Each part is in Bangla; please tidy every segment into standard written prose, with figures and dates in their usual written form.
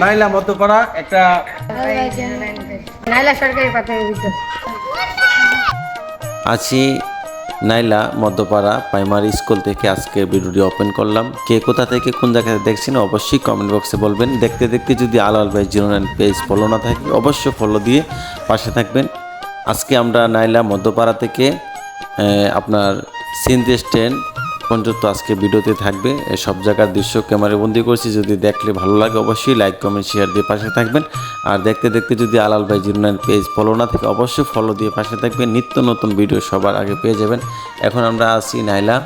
নাইলা মধ্যপাড়া একটা নাইলা সরকারি প্রাথমিক বিদ্যালয়। আছি নাইলা মধ্যপাড়া প্রাইমারি স্কুল থেকে আজকে ভিডিওটি ওপেন করলাম। কে কোথা থেকে কোন জায়গায় দেখছেন অবশ্যই কমেন্ট বক্সে বলবেন। দেখতে দেখতে যদি আলাল ভাই 09 পেজ ফলো না থাকে অবশ্যই ফলো দিয়ে পাশে থাকবেন। আজকে আমরা নাইলা মধ্যপাড়া থেকে আপনার সিন্ধি স্ট্যান্ড পর্যন্ত আজকে ভিডিওতে থাকবে। সব জায়গার দৃশ্য ক্যামেরা বন্দি করছি, যদি দেখলে ভালো লাগে অবশ্যই লাইক কমেন্ট শেয়ার দিয়ে পাশে থাকবেন। আর দেখতে দেখতে যদি আলাল ভাই 09 পেজ ফলো না থাকে অবশ্যই ফলো দিয়ে পাশে থাকবেন। নিত্য নতুন ভিডিও সবার আগে পেয়ে যাবেন। এখন আমরা আছি নাইলা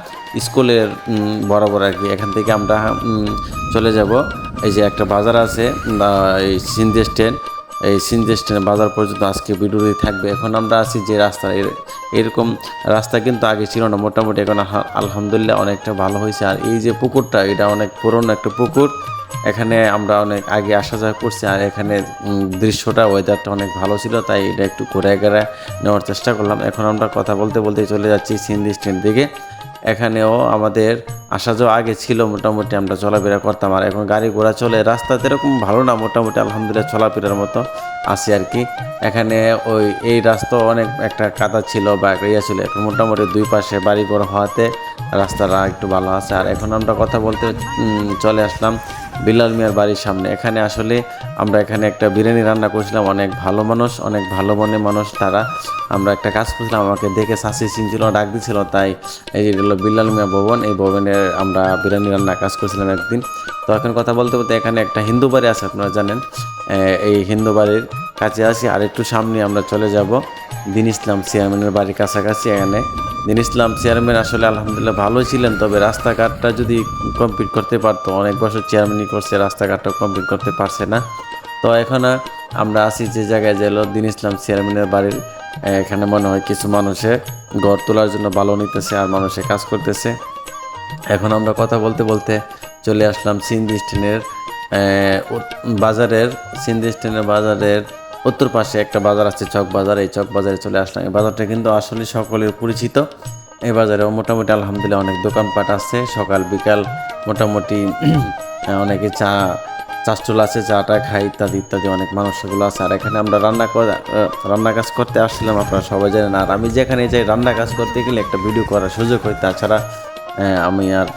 স্কুলের বরাবর আর কি। এখান থেকে আমরা চলে যাব, এই যে একটা বাজার আছে এই সিন্ধি স্ট্যান্ড, এই সিন্ধি স্ট্যান্ড বাজার পর্যন্ত আজকে ভিডিওটি থাকবে। এখন আমরা আছি যে রাস্তা, এরকম রাস্তা কিন্তু আগে ছিল না, মোটামুটি এখন আলহামদুলিল্লাহ অনেকটা ভালো হয়েছে। আর এই যে পুকুরটা, এটা অনেক পুরনো একটা পুকুর, এখানে আমরা অনেক আগে আসা যাওয়া করছি। আর এখানে দৃশ্যটা ওয়েদারটা অনেক ভালো ছিল, তাই এটা একটু ঘুরে ঘেরা নেওয়ার চেষ্টা করলাম। এখন আমরা কথা বলতে বলতে চলে যাচ্ছি সিন্ধি স্ট্যান্ড দিকে। এখানেও আমাদের আসা যাওয়া আগে ছিল, মোটামুটি আমরা চলাফেরা করতাম। আর এখন গাড়ি ঘোড়া চলে, রাস্তা এরকম ভালো না, মোটামুটি আলহামদুলিল্লাহ চলাফেরার মতো আছে আর কি। এখানে এই রাস্তা অনেক একটা কাদা ছিল বা একটা ইয়ে ছিল, এখন মোটামুটি দুই পাশে বাড়ি ঘর হওয়াতে রাস্তাটা একটু ভালো আছে। আর এখন আমরা কথা বলতে চলে আসলাম বিলাল মিয়ার বাড়ির সামনে। এখানে আসলে আমরা এখানে একটা বিরিয়ানি রান্না করছিলাম, অনেক ভালো মানুষ, অনেক ভালো মনের মানুষ তারা। আমরা একটা কাজ করছিলাম, আমাকে দেখে শাসি চিনছিল, ডাক দিছিল, তাই এই যে হলো বিলাল মিয়া ভবন, এই ভবনের আমরা বিরিয়ানি রান্না কাজ করছিলাম একদিন। তো এখন কথা বলতে বলতে এখানে একটা হিন্দু বাড়ি আছে, আপনারা জানেন। এই হিন্দু বাড়ির কাছে আসি, আর একটু সামনে আমরা চলে যাব দিন ইসলাম চেয়ারম্যানের বাড়ির কাছাকাছি। এখানে দিন ইসলাম চেয়ারম্যান আসলে আলহামদুলিল্লাহ ভালোই ছিলেন, তবে রাস্তাঘাটটা যদি কমপ্লিট করতে পারতো, অনেক বছর চেয়ারম্যানই করছে, রাস্তাঘাটটা কমপ্লিট করতে পারছে না। তো এখন আমরা আসি যে জায়গায় যে হলো দিন ইসলাম চেয়ারম্যানের বাড়ির, এখানে মনে হয় কিছু মানুষে ঘর তোলার জন্য ভালো নিতেছে আর মানুষে কাজ করতেছে। এখন আমরা কথা বলতে বলতে চলে আসলাম সিন্ধি স্ট্যান্ডের বাজারের, সিন্ধি স্ট্যান্ডের বাজারের উত্তর পাশে একটা বাজার আছে চক বাজার, এই চক বাজারে চলে আসলাম। এই বাজারটা কিন্তু আসলে সকলের পরিচিত। এই বাজারেও মোটামুটি আলহামদুলিল্লাহ অনেক দোকানপাট আছে, সকাল বিকাল মোটামুটি অনেকে চাষটুল আছে, চাটা খাই ইত্যাদি ইত্যাদি, অনেক মানুষগুলো আছে। আর এখানে আমরা রান্না কাজ করতে আসছিলাম, আপনারা সবাই জানেন। আর আমি যেখানে যাই রান্না কাজ করতে গেলে একটা ভিডিও করার সুযোগ হয়, তাছাড়া আমি আর